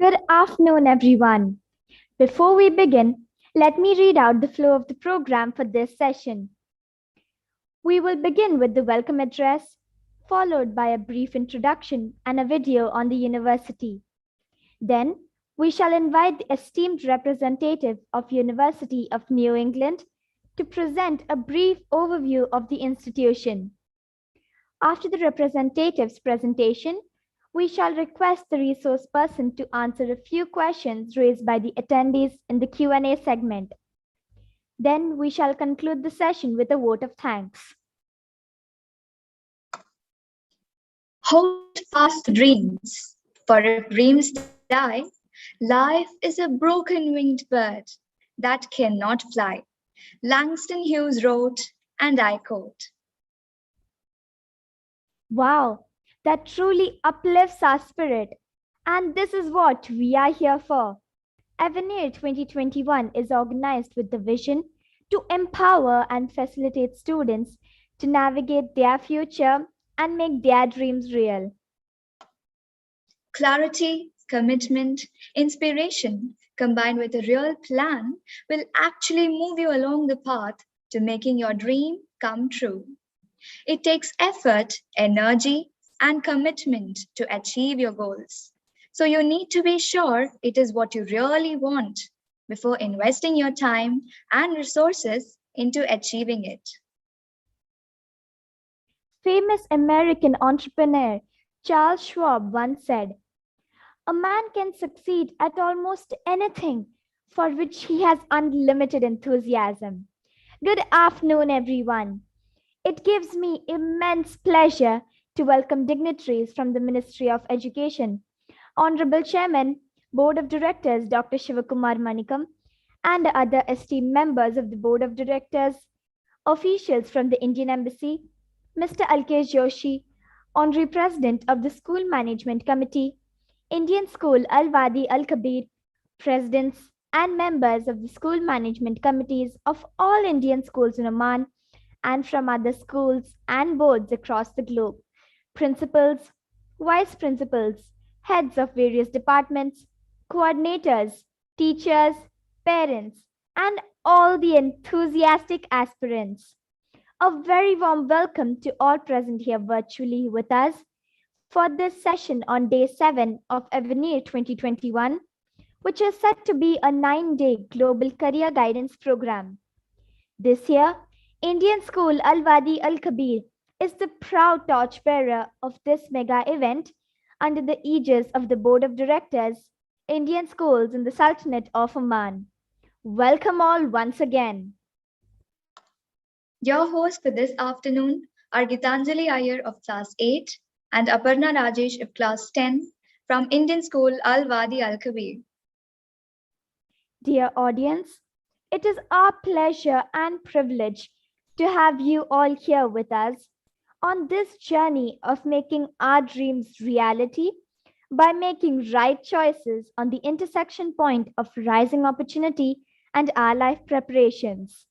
Good afternoon, everyone. Before we begin, let me read out the flow of the program for this session. We will begin with the welcome address, followed by a brief introduction and a video on the university. Then, we shall invite the esteemed representative of University of New England to present a brief overview of the institution. After the representative's presentation, we shall request the resource person to answer a few questions raised by the attendees in the Q&A segment. Then we shall conclude the session with a vote of thanks. Hold fast to dreams, for if dreams die, life is a broken winged bird that cannot fly. Langston Hughes wrote, and I quote, Wow, that truly uplifts our spirit. And this is what we are here for. Avenir 2021 is organized with the vision to empower and facilitate students to navigate their future and make their dreams real. clarity, commitment, inspiration, combined with a real plan, will actually move you along the path to making your dream come true. It takes effort, energy, and commitment to achieve your goals. So you need to be sure it is what you really want before investing your time and resources into achieving it. Famous American entrepreneur Charles Schwab once said, "A man can succeed at almost anything for which he has unlimited enthusiasm." Good afternoon, everyone. It gives me immense pleasure to welcome dignitaries from the Ministry of Education, Honorable Chairman, Board of Directors Dr. Shivakumar Manikam, and other esteemed members of the Board of Directors, officials from the Indian Embassy, Mr. Alkesh Joshi, Honorary President of the School Management Committee, Indian School Al-Wadi Al-Kabir, presidents and members of the school management committees of all Indian schools in Oman and from other schools and boards across the globe, principals, vice principals, heads of various departments, coordinators, teachers, parents, and all the enthusiastic aspirants. A very warm welcome to all present here virtually with us for this session on day 7 of Avenir 2021, which is set to be a 9-day global career guidance program. This year, Indian School Al-Wadi Al-Kabir is the proud torchbearer of this mega event under the aegis of the Board of Directors, Indian Schools in the Sultanate of Oman. Welcome all once again. Your hosts for this afternoon are Gitanjali Iyer of Class 8 and Aparna Rajesh of Class 10 from Indian School Al-Wadi Al-Kabir. Dear audience, it is our pleasure and privilege to have you all here with us on this journey of making our dreams reality by making right choices on the intersection point of rising opportunity and our life preparations.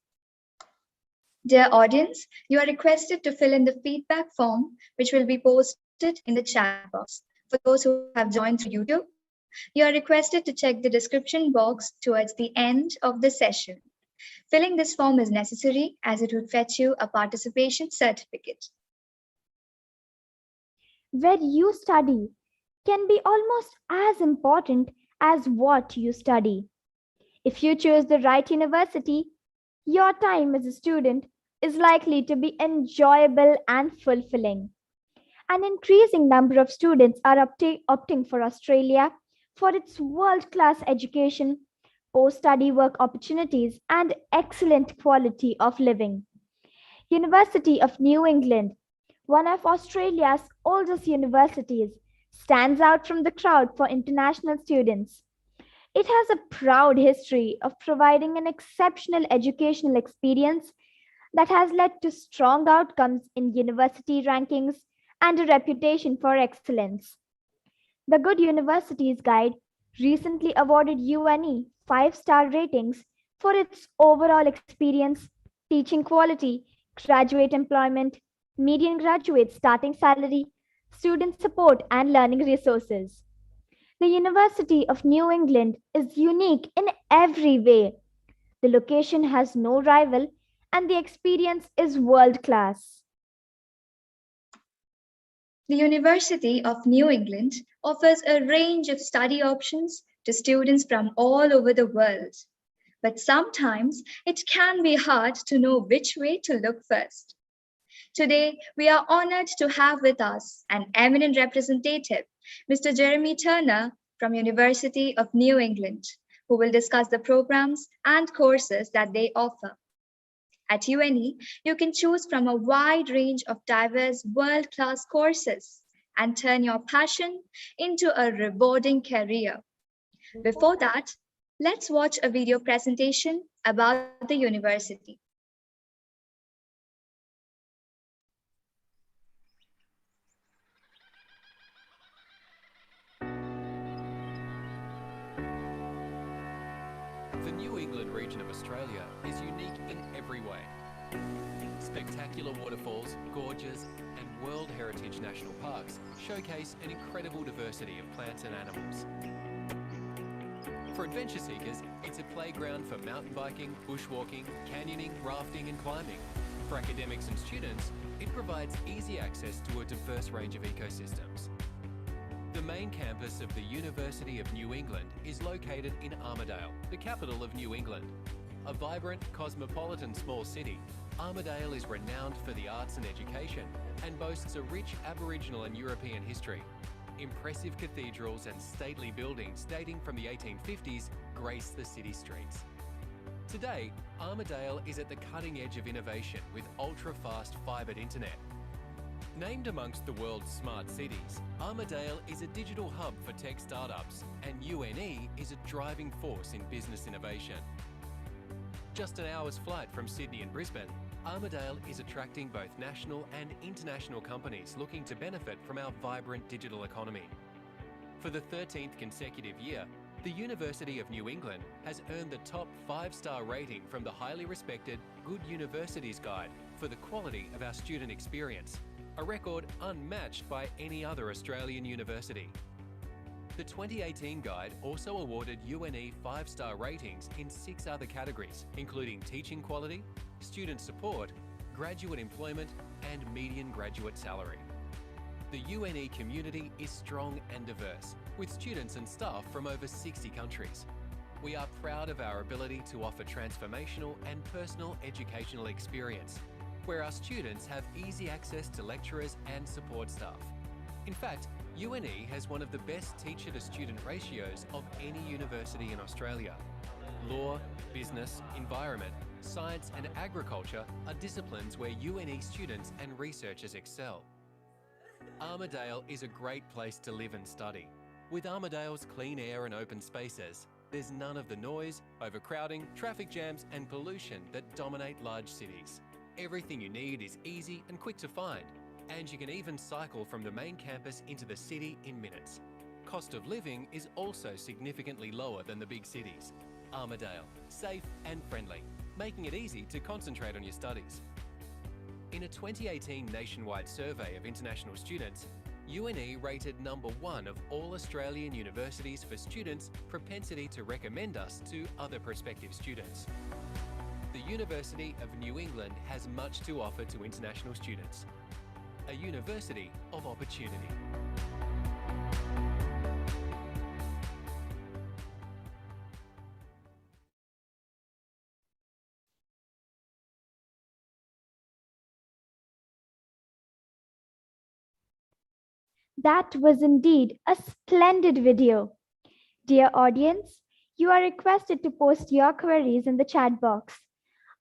Dear audience, you are requested to fill in the feedback form, which will be posted in the chat box. For those who have joined through YouTube, you are requested to check the description box towards the end of the session. Filling this form is necessary as it would fetch you a participation certificate. Where you study can be almost as important as what you study. If you choose the right university, your time as a student is likely to be enjoyable and fulfilling. An increasing number of students are opting for Australia for its world-class education, post-study work opportunities, and excellent quality of living. University of New England, one of Australia's oldest universities, stands out from the crowd for international students. It has a proud history of providing an exceptional educational experience that has led to strong outcomes in university rankings and a reputation for excellence. The Good Universities Guide recently awarded UNE 5-star ratings for its overall experience, teaching quality, graduate employment, median graduate starting salary, student support, and learning resources. The University of New England is unique in every way. The location has no rival, and the experience is world class. The University of New England offers a range of study options to students from all over the world. But sometimes it can be hard to know which way to look first. Today, we are honored to have with us an eminent representative, Mr. Jeremy Turner from University of New England, who will discuss the programs and courses that they offer. At UNE, you can choose from a wide range of diverse world-class courses and turn your passion into a rewarding career. Before that, let's watch a video presentation about the university. The New England region of Australia is unique in every way. Spectacular waterfalls, gorges, and World Heritage National Parks showcase an incredible diversity of plants and animals. For adventure seekers, it's a playground for mountain biking, bushwalking, canyoning, rafting, and climbing. For academics and students, it provides easy access to a diverse range of ecosystems. The main campus of the University of New England is located in Armidale, the capital of New England. A vibrant, cosmopolitan small city, Armidale is renowned for the arts and education and boasts a rich Aboriginal and European history. Impressive cathedrals and stately buildings dating from the 1850s grace the city streets. Today, Armidale is at the cutting edge of innovation with ultra-fast fibre internet. Named amongst the world's smart cities, Armidale is a digital hub for tech startups, and UNE is a driving force in business innovation. Just an hour's flight from Sydney and Brisbane, Armidale is attracting both national and international companies looking to benefit from our vibrant digital economy. For the 13th consecutive year, the University of New England has earned the top 5-star rating from the highly respected Good Universities Guide for the quality of our student experience, a record unmatched by any other Australian university. The 2018 guide also awarded UNE 5-star ratings in 6 other categories, including teaching quality, student support, graduate employment, and median graduate salary. The UNE community is strong and diverse, with students and staff from over 60 countries. We are proud of our ability to offer transformational and personal educational experience, where our students have easy access to lecturers and support staff. In fact, UNE has one of the best teacher-to-student ratios of any university in Australia. Law, business, environment, science and agriculture are disciplines where UNE students and researchers excel. Armidale is a great place to live and study. With Armidale's clean air and open spaces, there's none of the noise, overcrowding, traffic jams and pollution that dominate large cities. Everything you need is easy and quick to find, and you can even cycle from the main campus into the city in minutes. Cost of living is also significantly lower than the big cities. Armidale, safe and friendly, making it easy to concentrate on your studies. In a 2018 nationwide survey of international students, UNE rated number 1 of all Australian universities for students' propensity to recommend us to other prospective students. The University of New England has much to offer to international students. A university of opportunity. That was indeed a splendid video. Dear audience, you are requested to post your queries in the chat box.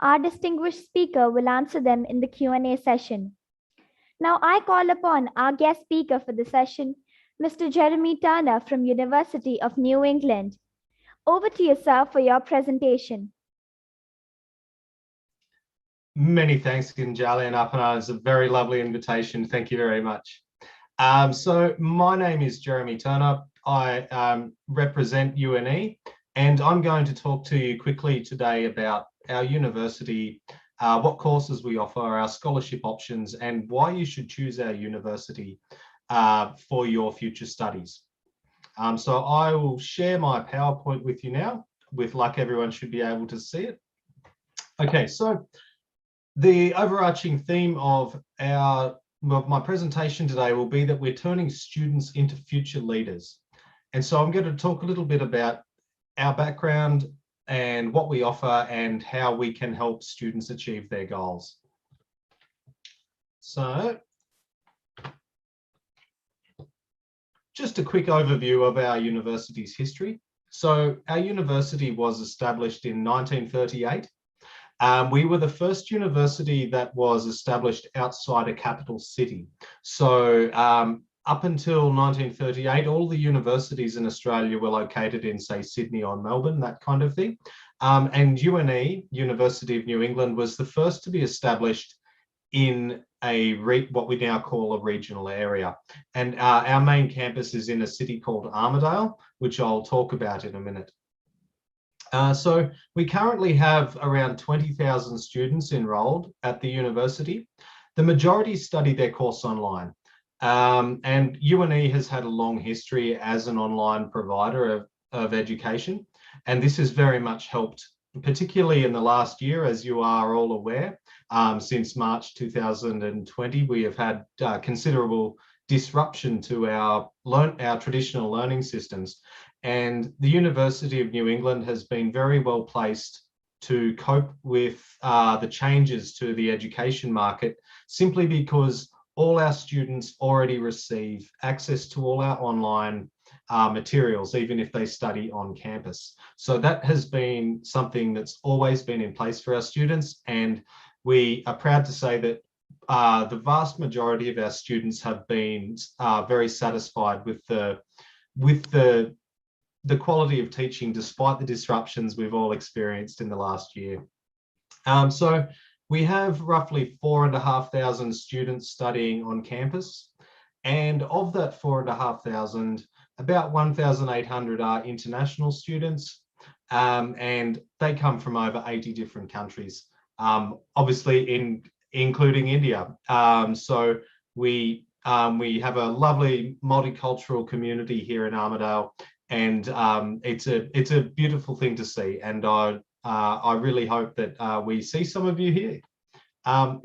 Our distinguished speaker will answer them in the Q&A session. Now I call upon our guest speaker for the session, Mr. Jeremy Turner from University of New England. Over to you, sir, for your presentation. Many thanks, Ginjali and Apana. It's a very lovely invitation. Thank you very much. So my name is Jeremy Turner. I represent UNE, and I'm going to talk to you quickly today about our university, what courses we offer, our scholarship options, and why you should choose our university for your future studies. So I will share my PowerPoint with you now. With luck, everyone should be able to see it. Okay, so the overarching theme of my presentation today will be that we're turning students into future leaders. And so I'm going to talk a little bit about our background and what we offer and how we can help students achieve their goals. So just a quick overview of our university's history. So our university was established in 1938. We were the first university that was established outside a capital city. So up until 1938, all the universities in Australia were located in, say, Sydney or Melbourne, that kind of thing. And UNE, University of New England, was the first to be established in what we now call a regional area. And our main campus is in a city called Armidale, which I'll talk about in a minute. So we currently have around 20,000 students enrolled at the university. The majority study their course online. And UNE has had a long history as an online provider of education. And this has very much helped, particularly in the last year, as you are all aware. Since March 2020, we have had considerable disruption to our traditional learning systems. And the University of New England has been very well placed to cope with the changes to the education market, simply because all our students already receive access to all our online materials, even if they study on campus. So that has been something that's always been in place for our students. And we are proud to say that the vast majority of our students have been very satisfied with the quality of teaching, despite the disruptions we've all experienced in the last year. So we have roughly 4,500 students studying on campus. And of that 4,500, about 1,800 are international students, and they come from over 80 different countries, obviously including India. So we have a lovely multicultural community here in Armidale, and it's a beautiful thing to see. And I really hope that we see some of you here. To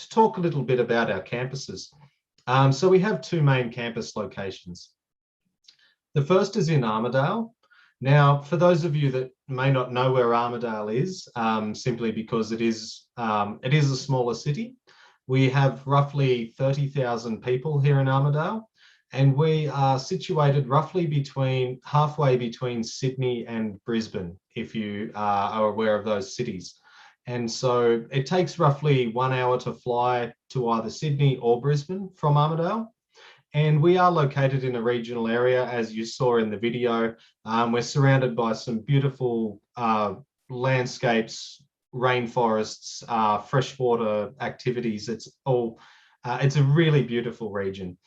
talk a little bit about our campuses. So we have two main campus locations. The first is in Armidale. Now, for those of you that may not know where Armidale is, simply because it is a smaller city, we have roughly 30,000 people here in Armidale, and we are situated roughly halfway between Sydney and Brisbane, if you are aware of those cities. And so it takes roughly 1 hour to fly to either Sydney or Brisbane from Armidale. And we are located in a regional area, as you saw in the video. We're surrounded by some beautiful landscapes, rainforests, freshwater activities. It's a really beautiful region.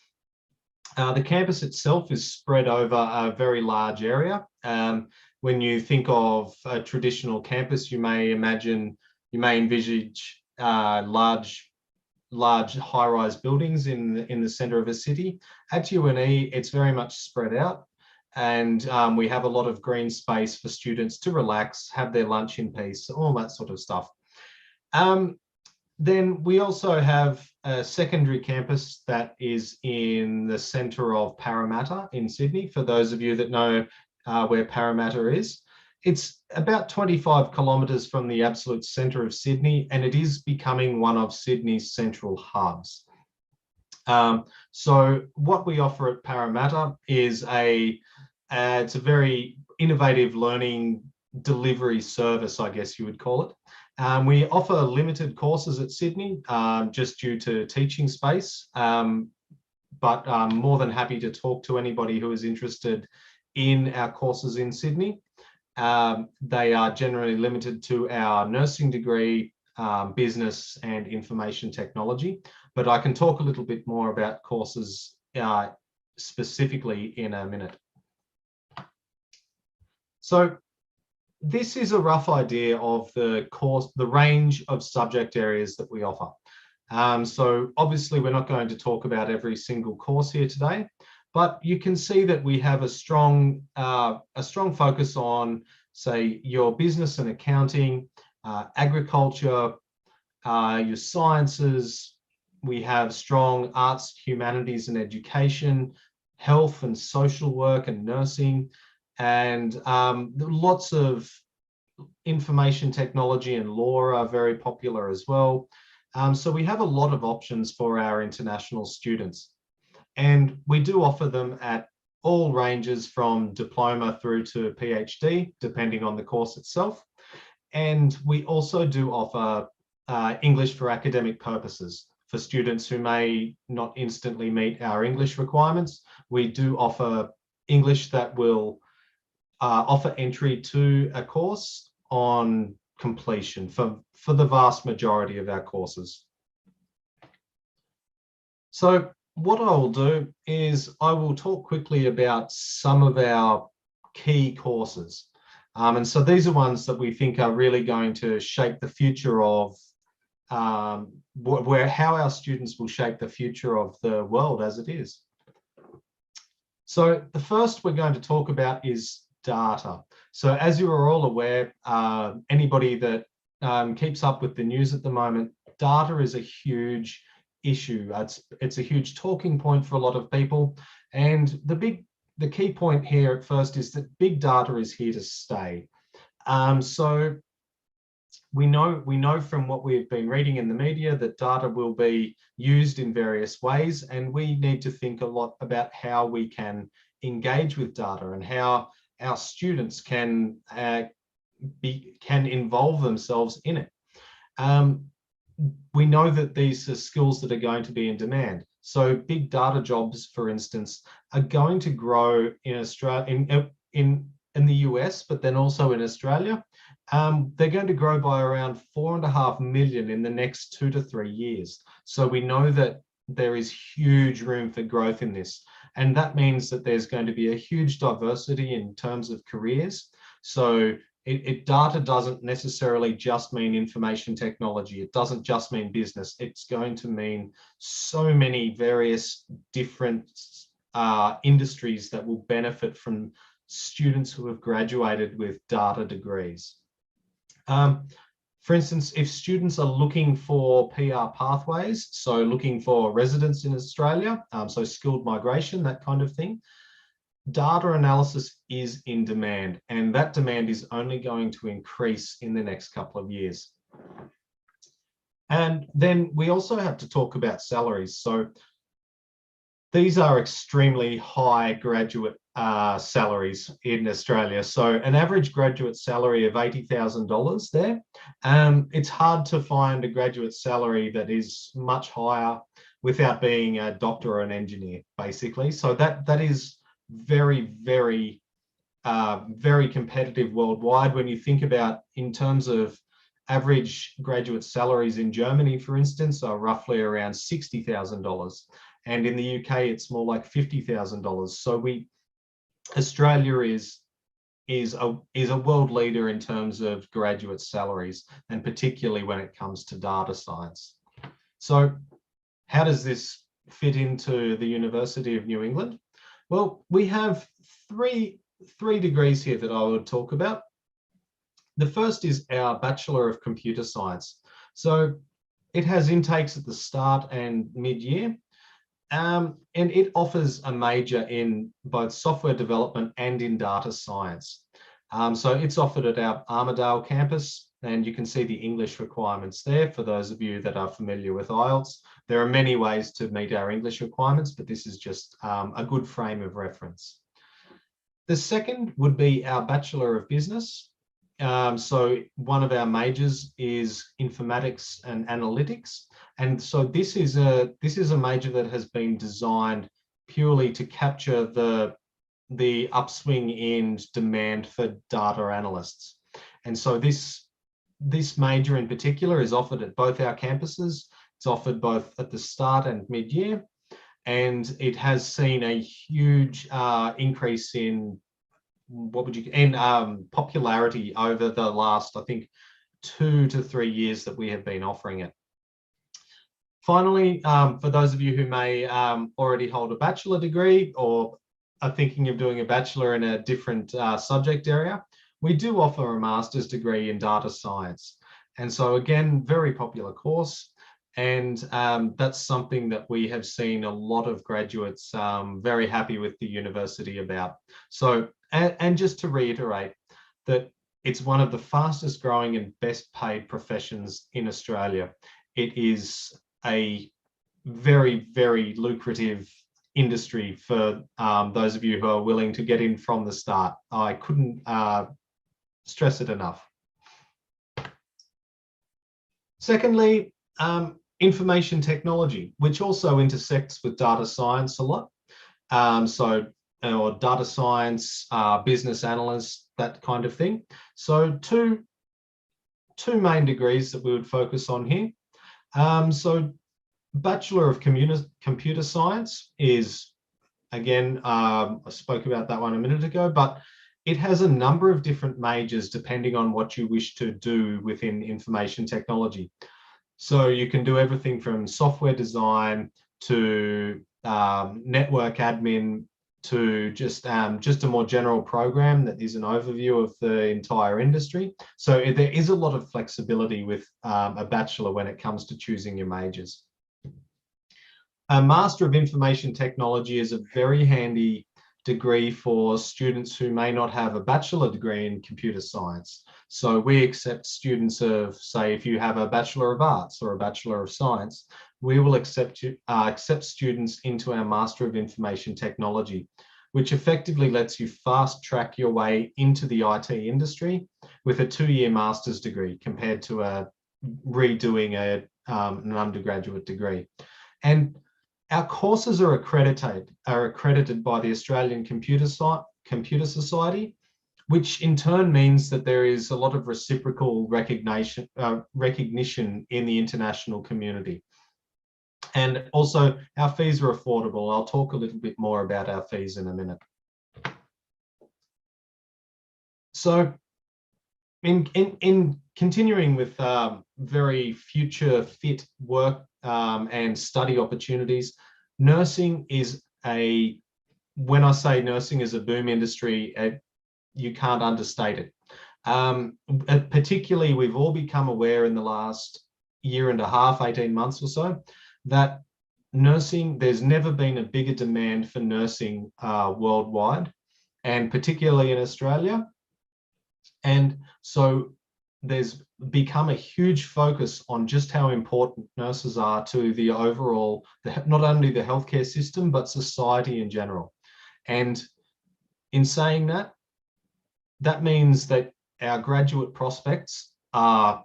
The campus itself is spread over a very large area. When you think of a traditional campus, you may envisage large high-rise buildings in the center of a city. At UNE, it's very much spread out, and we have a lot of green space for students to relax, have their lunch in peace, all that sort of stuff. Then we also have a secondary campus that is in the center of Parramatta in Sydney. For those of you that know where Parramatta is, it's about 25 kilometres from the absolute centre of Sydney, and it is becoming one of Sydney's central hubs. So what we offer at Parramatta is it's a very innovative learning delivery service, I guess you would call it. We offer limited courses at Sydney, just due to teaching space, but I'm more than happy to talk to anybody who is interested in our courses in Sydney. They are generally limited to our nursing degree, business and information technology, but I can talk a little bit more about courses specifically in a minute. So this is a rough idea of the range of subject areas that we offer. So obviously we're not going to talk about every single course here today, But you can see that we have a strong focus on, say, your business and accounting, agriculture, your sciences. We have strong arts, humanities and education, health and social work and nursing, and lots of information technology and law are very popular as well. So we have a lot of options for our international students. And we do offer them at all ranges from diploma through to PhD, depending on the course itself. And we also do offer English for academic purposes. For students who may not instantly meet our English requirements, we do offer English that will offer entry to a course on completion for the vast majority of our courses. So what I will do is I will talk quickly about some of our key courses. And so these are ones that we think are really going to shape the future of how our students will shape the future of the world as it is. So the first we're going to talk about is data. So as you are all aware, anybody that keeps up with the news at the moment, data is a huge issue. It's a huge talking point for a lot of people. And the key point here at first is that big data is here to stay. So we know from what we've been reading in the media that data will be used in various ways, and we need to think a lot about how we can engage with data and how our students can involve themselves in it. We know that these are skills that are going to be in demand. So big data jobs, for instance, are going to grow in Australia, in the US, but then also in Australia. They're going to grow by around 4.5 million in the next 2 to 3 years. So we know that there is huge room for growth in this. And that means that there's going to be a huge diversity in terms of careers. So data doesn't necessarily just mean information technology. It doesn't just mean business. It's going to mean so many various different industries that will benefit from students who have graduated with data degrees. For instance, if students are looking for PR pathways, so looking for residence in Australia, so skilled migration, that kind of thing, data analysis is in demand, and that demand is only going to increase in the next couple of years. And then we also have to talk about salaries. So these are extremely high graduate salaries in Australia. So an average graduate salary of $80,000 there. It's hard to find a graduate salary that is much higher without being a doctor or an engineer, basically. So that is very, very, very competitive worldwide. When you think about in terms of average graduate salaries in Germany, for instance, are roughly around $60,000. And in the UK, it's more like $50,000. So Australia is a world leader in terms of graduate salaries, and particularly when it comes to data science. So how does this fit into the University of New England? Well, we have three degrees here that I would talk about. The first is our Bachelor of Computer Science. So it has intakes at the start and mid-year. And it offers a major in both software development and in data science. So it's offered at our Armidale campus, and you can see the English requirements there for those of you that are familiar with IELTS. There are many ways to meet our English requirements, but this is just a good frame of reference. The second would be our Bachelor of Business. So one of our majors is informatics and analytics. And so this is a major that has been designed purely to capture the upswing in demand for data analysts. And so this major in particular is offered at both our campuses. It's offered both at the start and mid-year, and it has seen a huge increase in popularity over the last, I think, 2 to 3 years that we have been offering it. Finally, for those of you who may already hold a bachelor degree or are thinking of doing a bachelor in a different subject area, we do offer a master's degree in data science. And so again, very popular course. And that's something that we have seen a lot of graduates very happy with the university about. So, and just to reiterate that it's one of the fastest growing and best paid professions in Australia. It is a very, very lucrative industry for those of you who are willing to get in from the start. I couldn't stress it enough. Secondly, information technology, which also intersects with data science a lot. Or data science, business analyst, that kind of thing. So two main degrees that we would focus on here. So Bachelor of Computer Science is, again, I spoke about that one a minute ago, but it has a number of different majors depending on what you wish to do within information technology. So you can do everything from software design to network admin to just a more general program that is an overview of the entire industry. So there is a lot of flexibility with a bachelor when it comes to choosing your majors. A Master of Information Technology is a very handy degree for students who may not have a bachelor degree in computer science. So we accept students of, say, if you have a Bachelor of Arts or a Bachelor of Science, we will accept students into our Master of Information Technology, which effectively lets you fast track your way into the IT industry with a 2-year master's degree compared to redoing an undergraduate degree. And our courses are accredited by the Australian Computer Society, which in turn means that there is a lot of reciprocal recognition in the international community. And also our fees are affordable. I'll talk a little bit more about our fees in a minute. So in continuing with very future fit work and study opportunities, nursing is when I say nursing is a boom industry, you can't understate it. Particularly, we've all become aware in the last year and a half, 18 months or so, that nursing, there's never been a bigger demand for nursing worldwide, and particularly in Australia. And so there's become a huge focus on just how important nurses are to the overall, not only the healthcare system, but society in general. And in saying that, that means that our graduate prospects are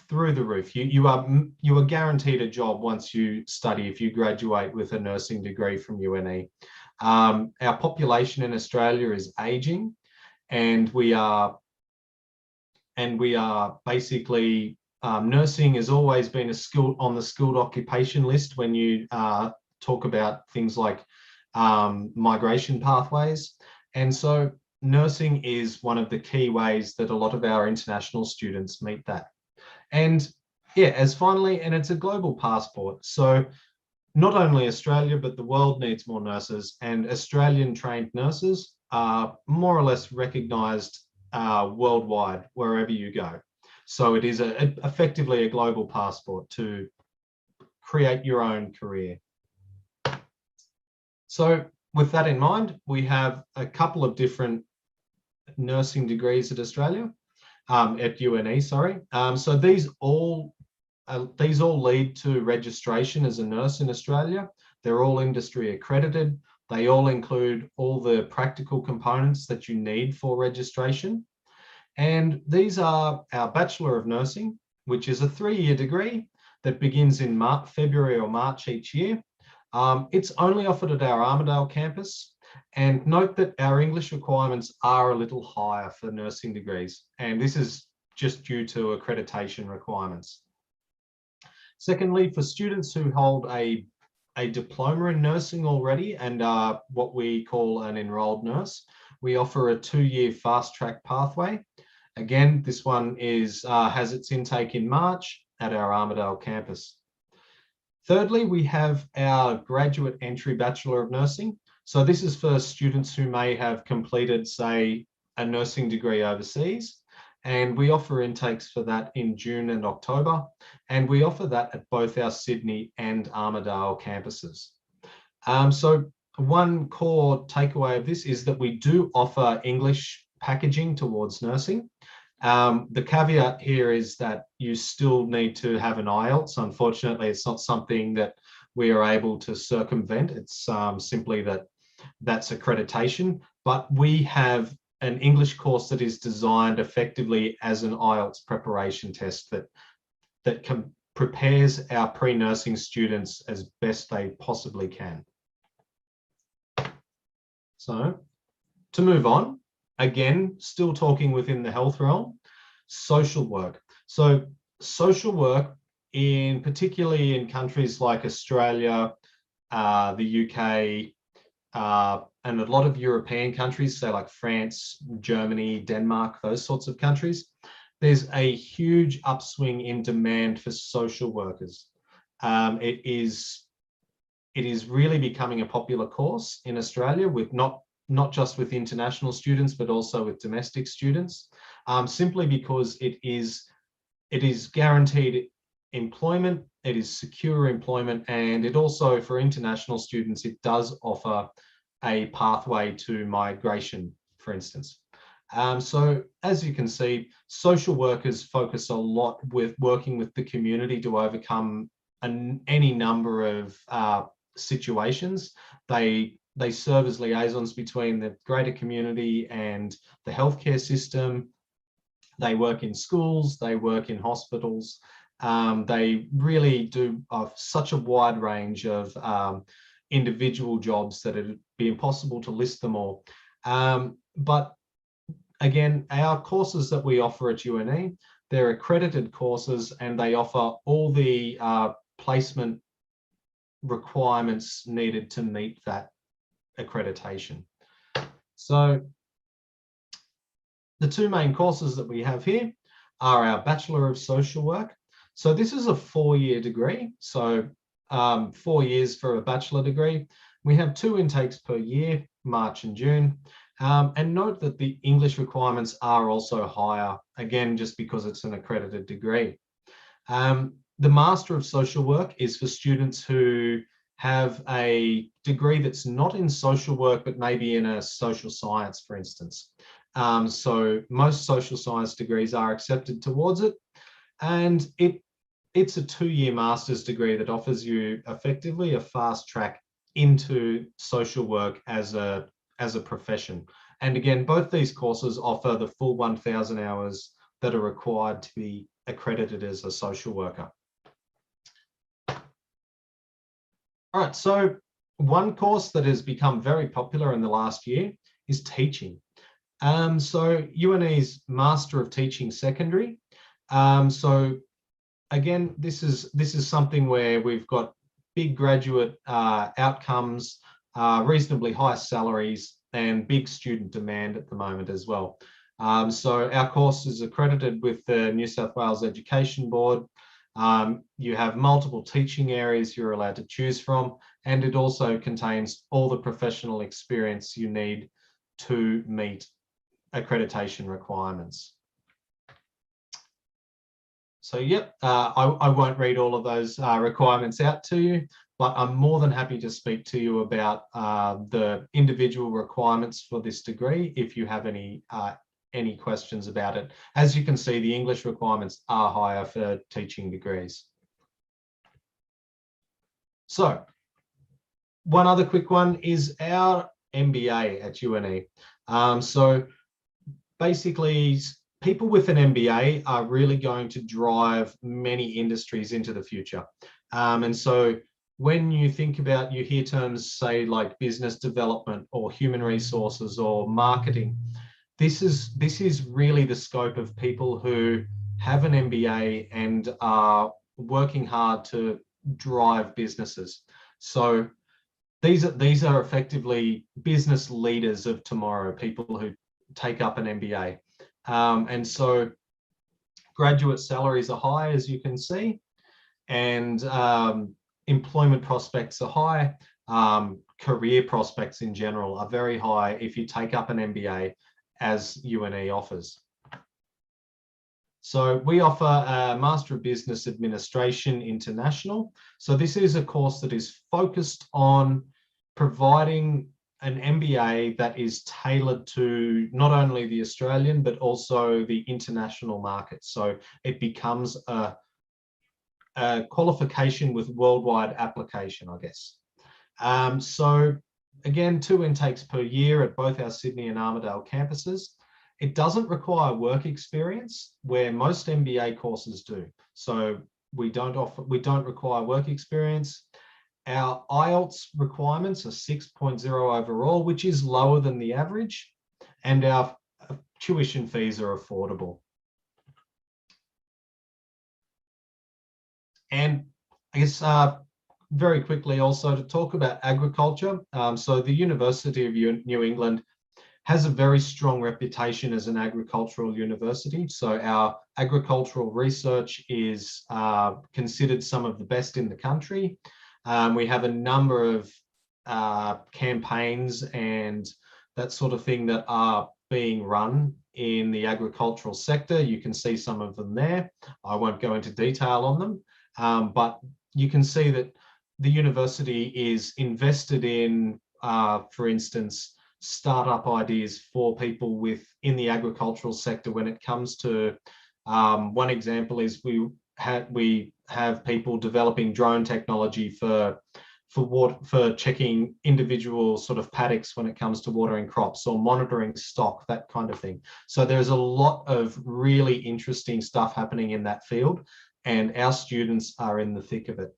through the roof. You are guaranteed a job once you study, if you graduate with a nursing degree from UNE. Our population in Australia is aging, and we are basically, nursing has always been on the skilled occupation list when you talk about things like migration pathways. And so nursing is one of the key ways that a lot of our international students meet that. And yeah, and it's a global passport. So not only Australia, but the world needs more nurses, and Australian trained nurses are more or less recognised worldwide, wherever you go. So it is effectively a global passport to create your own career. So with that in mind, we have a couple of different nursing degrees at UNE, sorry. So these all lead to registration as a nurse in Australia. They're all industry accredited. They all include all the practical components that you need for registration. And these are our Bachelor of Nursing, which is a 3-year degree that begins in February or March each year. It's only offered at our Armidale campus. And note that our English requirements are a little higher for nursing degrees, and this is just due to accreditation requirements. Secondly, for students who hold a diploma in nursing already and are what we call an enrolled nurse, we offer a 2-year fast track pathway. Again, this one has its intake in March at our Armidale campus. Thirdly, we have our graduate entry Bachelor of Nursing. So this is for students who may have completed, say, a nursing degree overseas. And we offer intakes for that in June and October. And we offer that at both our Sydney and Armidale campuses. So one core takeaway of this is that we do offer English packaging towards nursing. The caveat here is that you still need to have an IELTS. Unfortunately, it's not something that we are able to circumvent. It's simply that's accreditation, but we have an English course that is designed effectively as an IELTS preparation test that prepares our pre-nursing students as best they possibly can. So to move on, again, still talking within the health realm, social work. So social work, particularly in countries like Australia, the UK, and a lot of European countries, say like France, Germany, Denmark, those sorts of countries, there's a huge upswing in demand for social workers. It is really becoming a popular course in Australia, with not just with international students, but also with domestic students, simply because it is guaranteed employment, it is secure employment, and it also, for international students, it does offer a pathway to migration, for instance. So as you can see, social workers focus a lot with working with the community to overcome any number of situations. They serve as liaisons between the greater community and the healthcare system. They work in schools, they work in hospitals. They really do such a wide range of individual jobs that it'd be impossible to list them all. But again, our courses that we offer at UNE, they're accredited courses, and they offer all the placement requirements needed to meet that accreditation. So the two main courses that we have here are our Bachelor of Social Work. So this is a 4-year degree. So 4 years for a bachelor degree. We have 2 intakes per year, March and June. And note that the English requirements are also higher, again, just because it's an accredited degree. The Master of Social Work is for students who have a degree that's not in social work, but maybe in a social science, for instance. So most social science degrees are accepted towards it. And it's a 2-year master's degree that offers you effectively a fast track into social work as a profession. And again, both these courses offer the full 1,000 hours that are required to be accredited as a social worker. All right, so one course that has become very popular in the last year is teaching. So UNE's Master of Teaching Secondary. So again, this is something where we've got big graduate outcomes, reasonably high salaries, and big student demand at the moment as well. So our course is accredited with the New South Wales Education Board. You have multiple teaching areas you're allowed to choose from, and it also contains all the professional experience you need to meet accreditation requirements. So yep, I won't read all of those requirements out to you, but I'm more than happy to speak to you about the individual requirements for this degree if you have any questions about it. As you can see, the English requirements are higher for teaching degrees. So one other quick one is our MBA at UNE. So basically, people with an MBA are really going to drive many industries into the future. And so when you think about, you hear terms say like business development or human resources or marketing, this is really the scope of people who have an MBA and are working hard to drive businesses. So these are effectively business leaders of tomorrow, people who take up an MBA. And so graduate salaries are high, as you can see. And employment prospects are high. Career prospects in general are very high if you take up an MBA as UNE offers. So we offer a Master of Business Administration International. So this is a course that is focused on providing an MBA that is tailored to not only the Australian, but also the international market. So it becomes a qualification with worldwide application, I guess. So again, 2 intakes per year at both our Sydney and Armidale campuses. It doesn't require work experience where most MBA courses do. So we don't require work experience. Our IELTS requirements are 6.0 overall, which is lower than the average, and our tuition fees are affordable. And I guess very quickly also to talk about agriculture. So the University of New England has a very strong reputation as an agricultural university. So our agricultural research is considered some of the best in the country. We have a number of campaigns and that sort of thing that are being run in the agricultural sector. You can see some of them there. I won't go into detail on them, but you can see that the university is invested in, for instance, startup ideas for people in the agricultural sector. When it comes to, one example is we have people developing drone technology for checking individual sort of paddocks when it comes to watering crops or monitoring stock, that kind of thing. So there's a lot of really interesting stuff happening in that field, and our students are in the thick of it.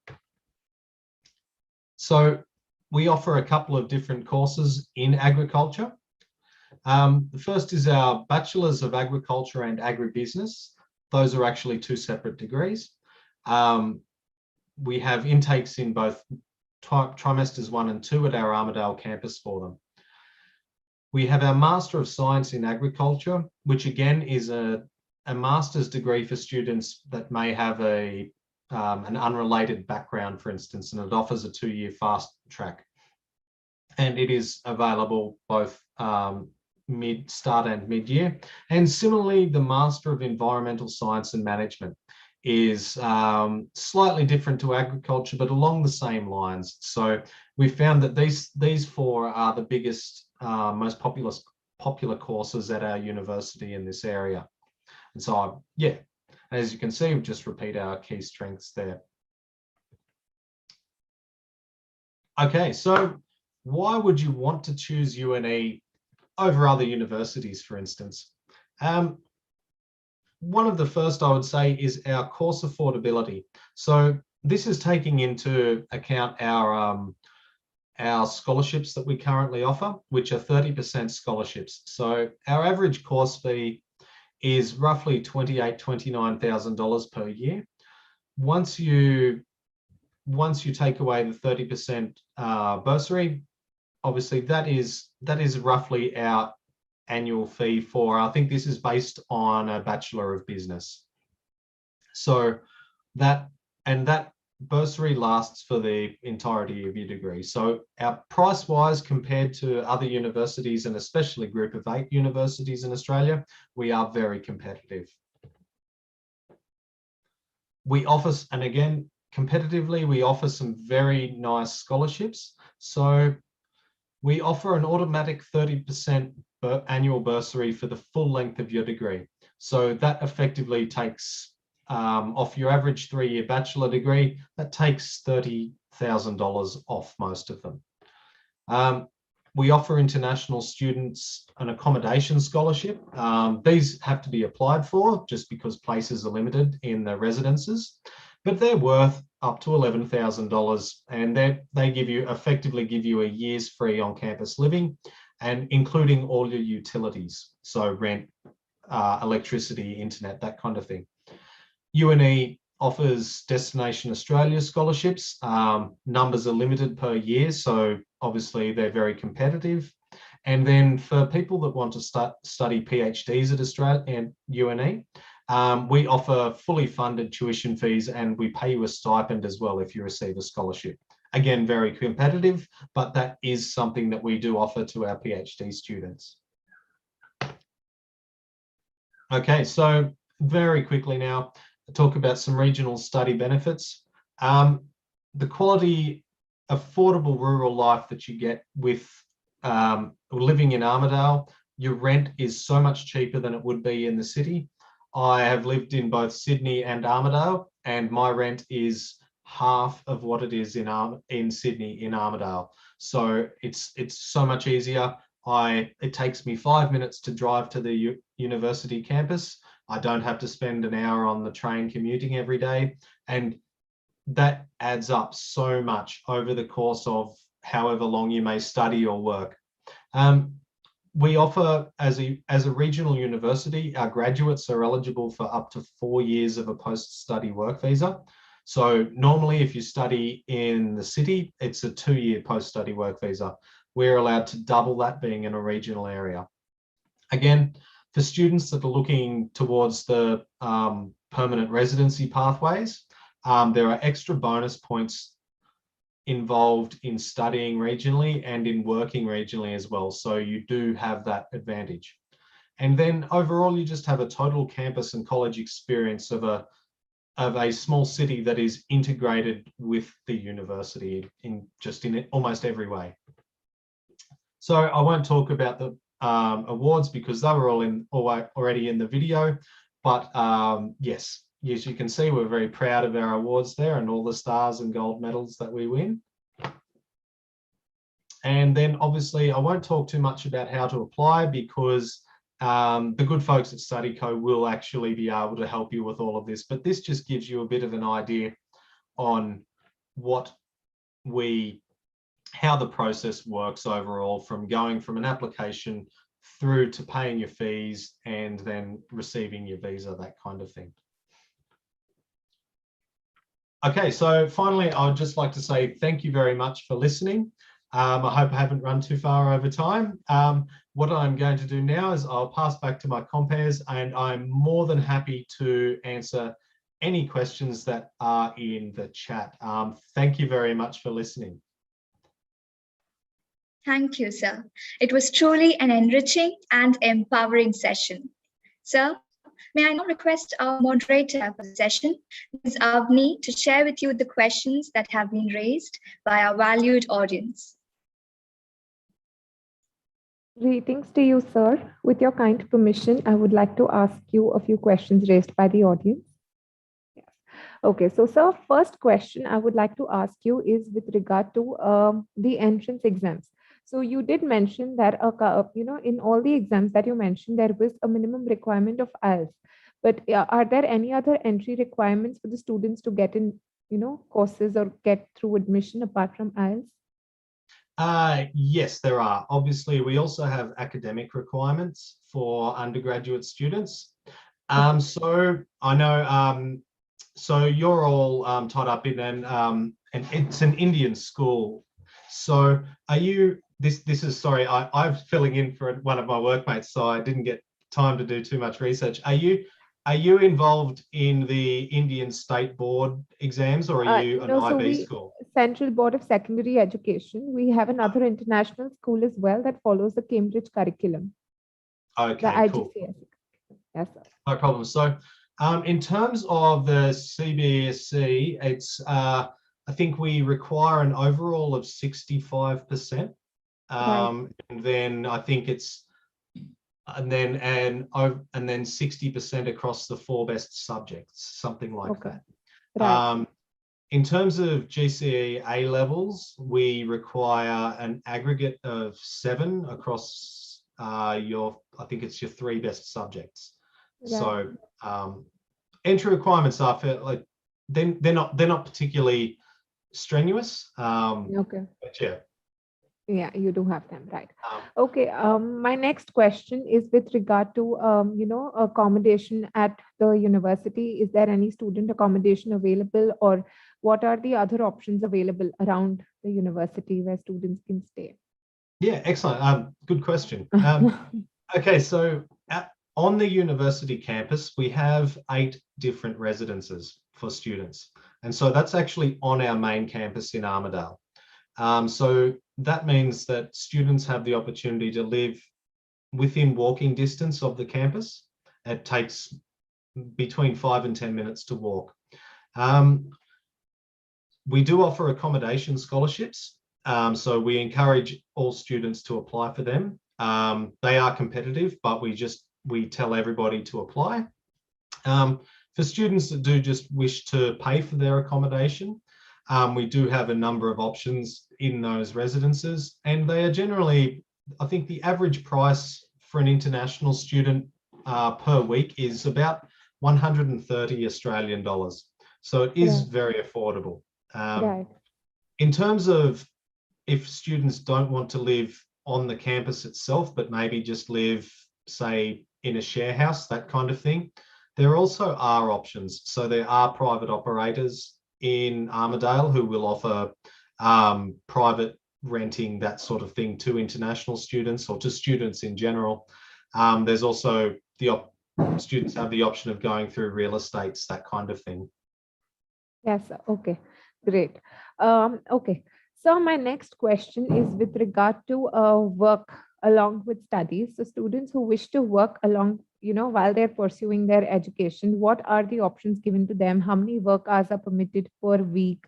So we offer a couple of different courses in agriculture. The first is our Bachelors of Agriculture and Agribusiness. Those are actually 2 separate degrees. We have intakes in both trimesters 1 and 2 at our Armidale campus for them. We have our Master of Science in Agriculture, which again is a master's degree for students that may have an unrelated background, for instance, and it offers a 2-year fast track. And it is available both start and mid-year. And similarly, the Master of Environmental Science and Management is slightly different to agriculture, but along the same lines. So we found that these 4 are the biggest, most popular courses at our university in this area. And so, yeah, as you can see, we just repeat our key strengths there. Okay, so why would you want to choose UNE over other universities, for instance? One of the first I would say is our course affordability. So this is taking into account our scholarships that we currently offer, which are 30% scholarships. So our average course fee is roughly $28,000, $29,000 per year. Once you take away the 30% bursary, obviously that is roughly our annual fee for, I think this is based on a Bachelor of Business. So that bursary lasts for the entirety of your degree. So our price wise, compared to other universities and especially Group of 8 universities in Australia, we are very competitive. We offer, and again, competitively, we offer some very nice scholarships. So we offer an automatic 30% annual bursary for the full length of your degree. So that effectively takes off your average 3-year bachelor degree, that takes $30,000 off most of them. We offer international students an accommodation scholarship. These have to be applied for just because places are limited in the residences, but they're worth up to $11,000, and they effectively give you a year's free on-campus living, and including all your utilities, so rent, electricity, internet, that kind of thing. UNE offers Destination Australia scholarships. Numbers are limited per year, so obviously they're very competitive. And then for people that want to study PhDs at Australia and UNE, We offer fully funded tuition fees, and we pay you a stipend as well if you receive a scholarship. Again, very competitive, but that is something that we do offer to our PhD students. Okay, so very quickly now, talk about some regional study benefits. The quality, affordable rural life that you get with living in Armidale, your rent is so much cheaper than it would be in the city. I have lived in both Sydney and Armidale, and my rent is half of what it is in Sydney in Armidale. So it's so much easier. It takes me 5 minutes to drive to the university campus. I don't have to spend an hour on the train commuting every day. And that adds up so much over the course of however long you may study or work. We offer, as a regional university, our graduates are eligible for up to 4 years of a post-study work visa. So normally if you study in the city, it's a 2-year post-study work visa. We're allowed to double that being in a regional area. Again, for students that are looking towards the permanent residency pathways, there are extra bonus points involved in studying regionally and in working regionally as well. So you do have that advantage. And then overall, you just have a total campus and college experience of a small city that is integrated with the university in almost every way. So I won't talk about the awards because they were already in the video, but yes, you can see we're very proud of our awards there and all the stars and gold medals that we win. And then obviously I won't talk too much about how to apply because the good folks at StudyCo will actually be able to help you with all of this, but this just gives you a bit of an idea on how the process works overall, from going from an application through to paying your fees and then receiving your visa, that kind of thing. Okay, so finally, I would just like to say thank you very much for listening. I hope I haven't run too far over time. What I'm going to do now is I'll pass back to my compares, and I'm more than happy to answer any questions that are in the chat. Thank you very much for listening. Thank you, sir. It was truly an enriching and empowering session. Sir, may I now request our moderator for the session, Ms. Avni, to share with you the questions that have been raised by our valued audience. Greetings to you, sir. With your kind permission, I would like to ask you a few questions raised by the audience. Yes. Okay, so sir, first question I would like to ask you is with regard to the entrance exams. So you did mention that, in all the exams that you mentioned, there was a minimum requirement of IELTS. But are there any other entry requirements for the students to get in, courses or get through admission apart from IELTS? Yes, there are. Obviously, we also have academic requirements for undergraduate students. So I know, so you're all tied up in and it's an Indian school. So are you, this is, sorry, I'm filling in for one of my workmates, so I didn't get time to do too much research. Are you involved in the Indian State Board exams, or are you an IB school? Central Board of Secondary Education. We have another international school as well that follows the Cambridge curriculum. Okay, cool. Yes, sir. No problem. So in terms of the CBSE, it's I think we require an overall of 65%. Right. And then I think it's and then 60% across the 4 best subjects, something like that. Right. In terms of GCE A levels, we require an aggregate of 7 across I think it's your 3 best subjects. Right. So entry requirements are they're not particularly strenuous. Okay. But yeah. Yeah, you do have them, right? Okay. My next question is with regard to accommodation at the university. Is there any student accommodation available, or what are the other options available around the university where students can stay? Yeah, excellent. Good question. Okay, so on the university campus, we have 8 different residences for students. And so that's actually on our main campus in Armidale. So that means that students have the opportunity to live within walking distance of the campus. It takes between 5 and 10 minutes to walk. We do offer accommodation scholarships. So we encourage all students to apply for them. They are competitive, but we tell everybody to apply. For students that do just wish to pay for their accommodation, we do have a number of options in those residences, and they are generally, I think the average price for an international student per week is about 130 Australian dollars. So it is very affordable. In terms of if students don't want to live on the campus itself, but maybe just live, say, in a share house, that kind of thing, there also are options. So there are private operators in Armidale who will offer private renting, that sort of thing, to international students or to students in general. There's also students have the option of going through real estates, that kind of thing. Yes, okay, great. Okay, so my next question is with regard to work along with studies. So students who wish to work along, while they're pursuing their education, what are the options given to them? How many work hours are permitted per week?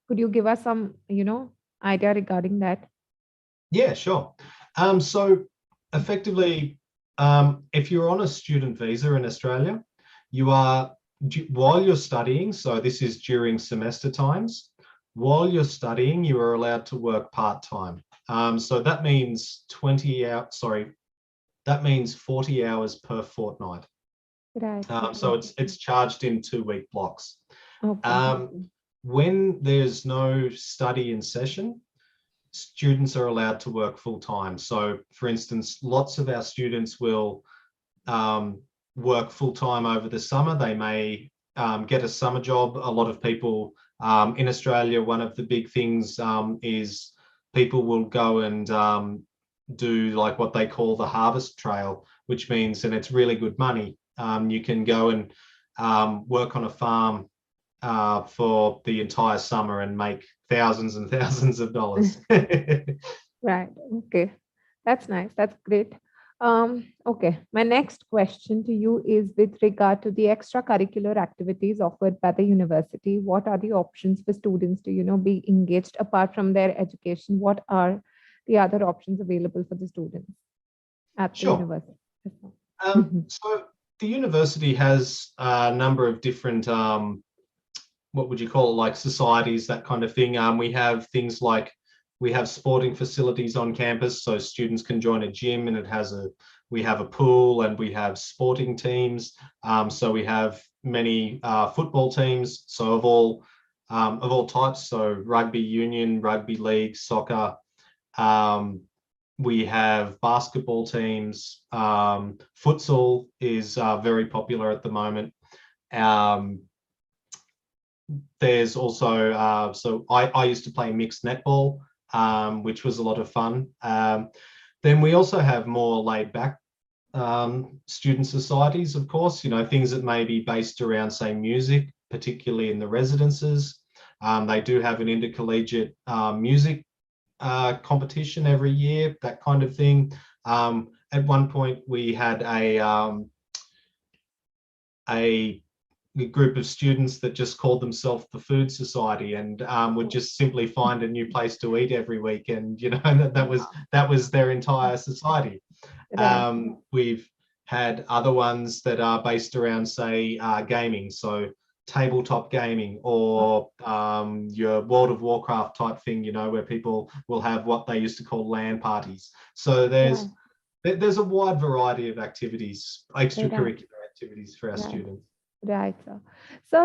Could you give us some, idea regarding that? Yeah, sure. So effectively, if you're on a student visa in Australia, you are, while you're studying, so this is during semester times, while you're studying, you are allowed to work part-time. So that means 40 hours per fortnight. Right. So it's charged in 2-week blocks. Okay. When there's no study in session, students are allowed to work full-time. So for instance, lots of our students will work full-time over the summer. They may get a summer job. A lot of people in Australia, one of the big things is people will go and do like what they call the harvest trail, which means, and it's really good money. You can go and work on a farm for the entire summer and make thousands and thousands of dollars. Right. Okay. That's nice. That's great. Okay. My next question to you is with regard to the extracurricular activities offered by the university. What are the options for students to, be engaged apart from their education? What are the other options available for the students at the university? So the university has a number of different what would you call it, like societies, that kind of thing. We have things like, we have sporting facilities on campus, so students can join a gym, and we have a pool, and we have sporting teams. So we have many football teams, so of all types, so rugby union, rugby league, soccer. We have basketball teams. Futsal is very popular at the moment. There's also, so I used to play mixed netball, which was a lot of fun. Then we also have more laid back student societies, of course, things that may be based around, say, music, particularly in the residences. They do have an intercollegiate music competition every year, that kind of thing. At one point, we had a group of students that just called themselves the Food Society, and would just simply find a new place to eat every week, and that was their entire society. We've had other ones that are based around, say, gaming, so tabletop gaming, or your World of Warcraft type thing, where people will have what they used to call LAN parties. So there's a wide variety of activities, extracurricular activities for our students. Right, sir.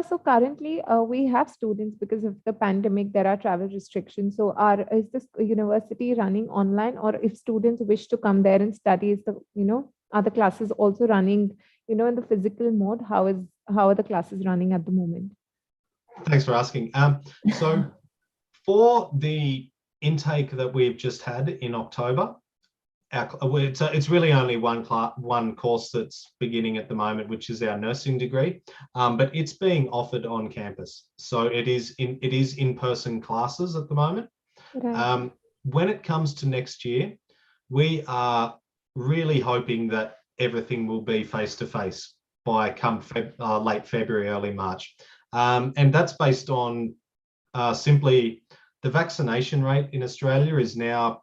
So currently we have students, because of the pandemic, there are travel restrictions. So is this university running online, or if students wish to come there and study, is are the classes also running, in the physical mode? How are the classes running at the moment? Thanks for asking. So for the intake that we've just had in October, it's really only one course that's beginning at the moment, which is our nursing degree, but it's being offered on campus. So it is in-person classes at the moment. Right. When it comes to next year, we are really hoping that everything will be face-to-face by late February, early March. And that's based on simply the vaccination rate in Australia is now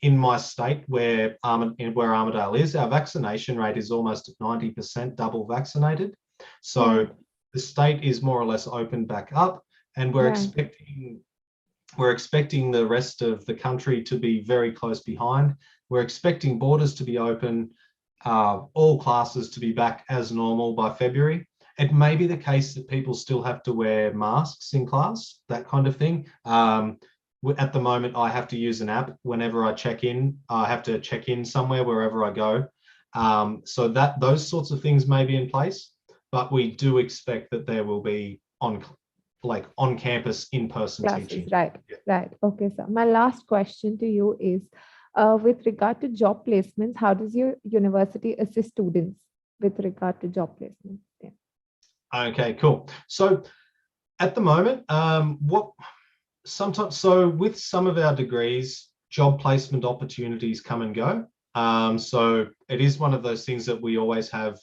in my state where Armidale is, our vaccination rate is almost at 90% double vaccinated. So the state is more or less open back up, and we're expecting the rest of the country to be very close behind. We're expecting borders to be open, all classes to be back as normal by February. It may be the case that people still have to wear masks in class, that kind of thing. At the moment, I have to use an app whenever I check in. I have to check in somewhere wherever I go. So those sorts of things may be in place, but we do expect that there will be on-campus, in-person teaching. Right, right. Okay, so my last question to you is, with regard to job placements, how does your university assist students with regard to job placements? Yeah. Okay, cool. So at the moment, with some of our degrees, job placement opportunities come and go. So it is one of those things that we always have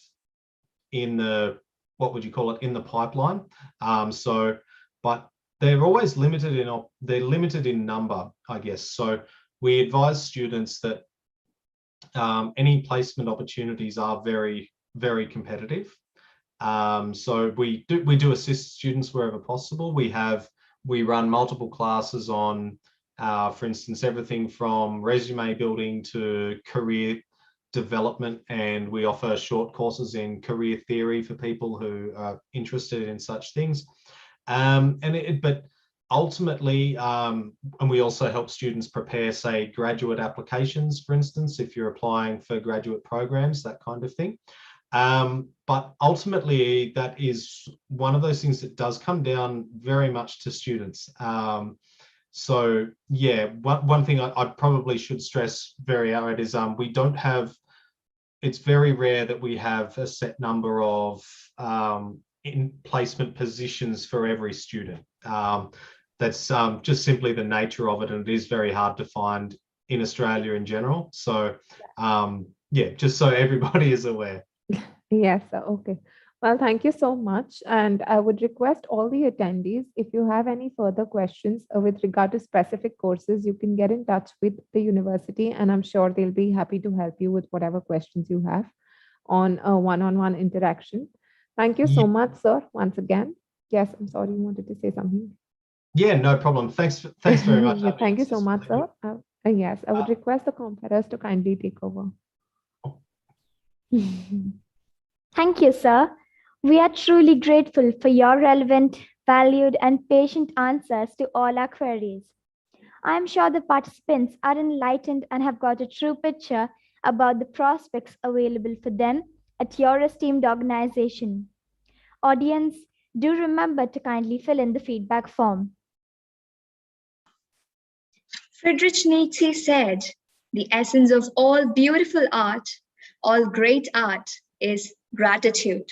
in the, what would you call it, in the pipeline. But they're always limited in number, I guess. So we advise students that any placement opportunities are very, very competitive. So we do assist students wherever possible. We run multiple classes on, for instance, everything from resume building to career development, and we offer short courses in career theory for people who are interested in such things. But ultimately, and we also help students prepare, say, graduate applications, for instance, if you're applying for graduate programs, that kind of thing. But ultimately, that is one of those things that does come down very much to students. So yeah, one thing I probably should stress very outright is we don't have, it's very rare that we have a set number of in placement positions for every student. That's just simply the nature of it, and it is very hard to find in Australia in general. So yeah, just so everybody is aware. Yes, sir. Okay. Well, thank you so much. And I would request all the attendees, if you have any further questions with regard to specific courses, you can get in touch with the university, and I'm sure they'll be happy to help you with whatever questions you have on a one-on-one interaction. Thank you so much, sir, once again. Yes, I'm sorry, you wanted to say something. Yeah, no problem. Thanks very much. Yeah, thank you so much, sir. Yes, I would request the competitors to kindly take over. Thank you, sir. We are truly grateful for your relevant, valued, and patient answers to all our queries. I am sure the participants are enlightened and have got a true picture about the prospects available for them at your esteemed organization. Audience, do remember to kindly fill in the feedback form. Friedrich Nietzsche said, "The essence of all beautiful art, all great art, is gratitude."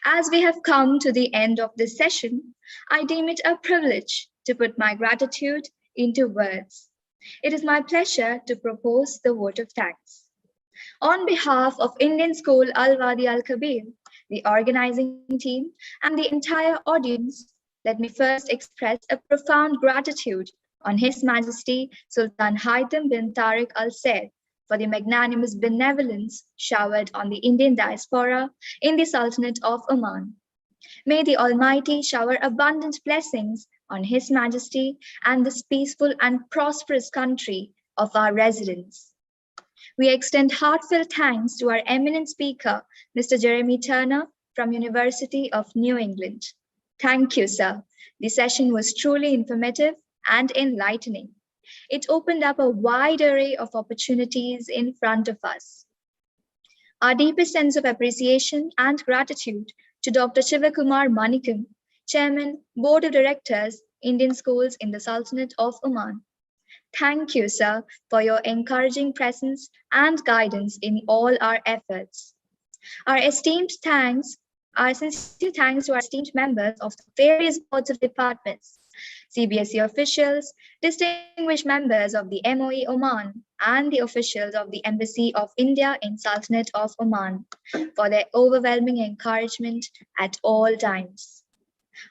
As we have come to the end of this session, I deem it a privilege to put my gratitude into words. It is my pleasure to propose the vote of thanks. On behalf of Indian School Al-Wadi Al-Kabir, the organizing team, and the entire audience, let me first express a profound gratitude on His Majesty Sultan Haitham bin Tariq Al Said for the magnanimous benevolence showered on the Indian diaspora in the Sultanate of Oman. May the Almighty shower abundant blessings on His Majesty and this peaceful and prosperous country of our residents. We extend heartfelt thanks to our eminent speaker, Mr. Jeremy Turner from University of New England. Thank you, sir. The session was truly informative and enlightening. It opened up a wide array of opportunities in front of us. Our deepest sense of appreciation and gratitude to Dr. Shivakumar Manikam, Chairman, Board of Directors, Indian Schools in the Sultanate of Oman. Thank you, sir, for your encouraging presence and guidance in all our efforts. Our sincere thanks to our esteemed members of the various boards of departments, CBSE officials, distinguished members of the MOE Oman, and the officials of the Embassy of India in Sultanate of Oman for their overwhelming encouragement at all times.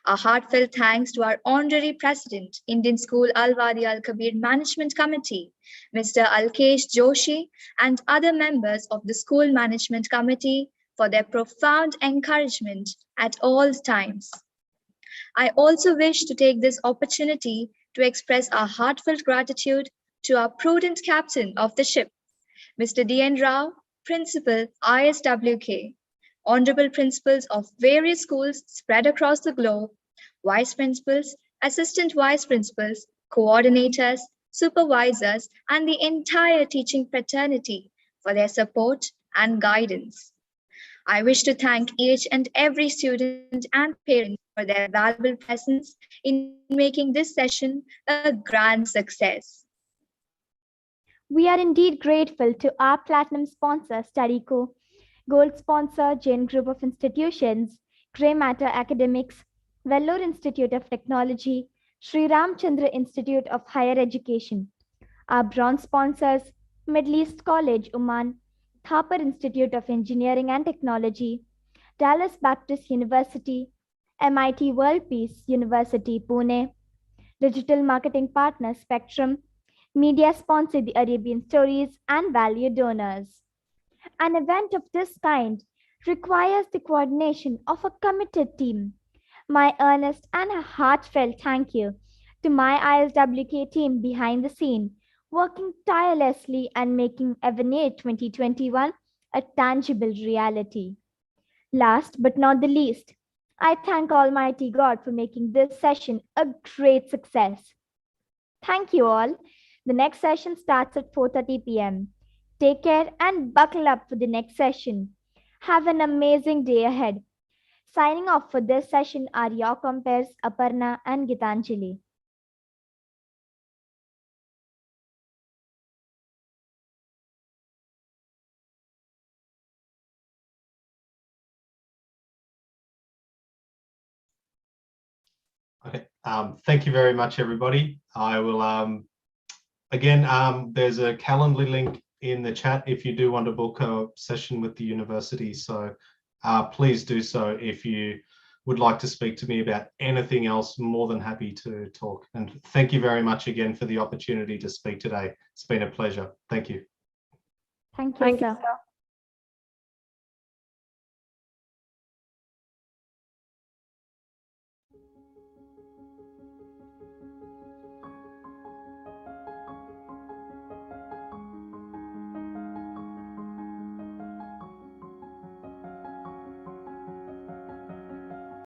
A heartfelt thanks to our Honorary President, Indian School Al-Wadi Al-Kabir Management Committee, Mr. Alkesh Joshi, and other members of the School Management Committee for their profound encouragement at all times. I also wish to take this opportunity to express our heartfelt gratitude to our prudent captain of the ship, Mr. D.N. Rao, Principal, ISWK, Honorable Principals of various schools spread across the globe, Vice Principals, Assistant Vice Principals, Coordinators, Supervisors, and the entire teaching fraternity for their support and guidance. I wish to thank each and every student and parent for their valuable presence in making this session a grand success. We are indeed grateful to our platinum sponsor, StudyCo, gold sponsor, Jain Group of Institutions, Grey Matter Academics, Vellore Institute of Technology, Sri Ramchandra Institute of Higher Education. Our bronze sponsors, Middle East College, Oman, Thapar Institute of Engineering and Technology, Dallas Baptist University, MIT World Peace University, Pune, digital marketing partner, Spectrum, media sponsor, The Arabian Stories, and value donors. An event of this kind requires the coordination of a committed team. My earnest and heartfelt thank you to my ISWK team behind the scene, working tirelessly and making Evanate 2021 a tangible reality. Last but not the least, I thank Almighty God for making this session a great success. Thank you all. The next session starts at 4:30 p.m. Take care and buckle up for the next session. Have an amazing day ahead. Signing off for this session are your compares Aparna and Gitanjali. Okay. Thank you very much, everybody. I will, again, there's a Calendly link in the chat if you do want to book a session with the university. So please do so. If you would like to speak to me about anything else, more than happy to talk. And thank you very much again for the opportunity to speak today. It's been a pleasure. Thank you. Thank you, sir.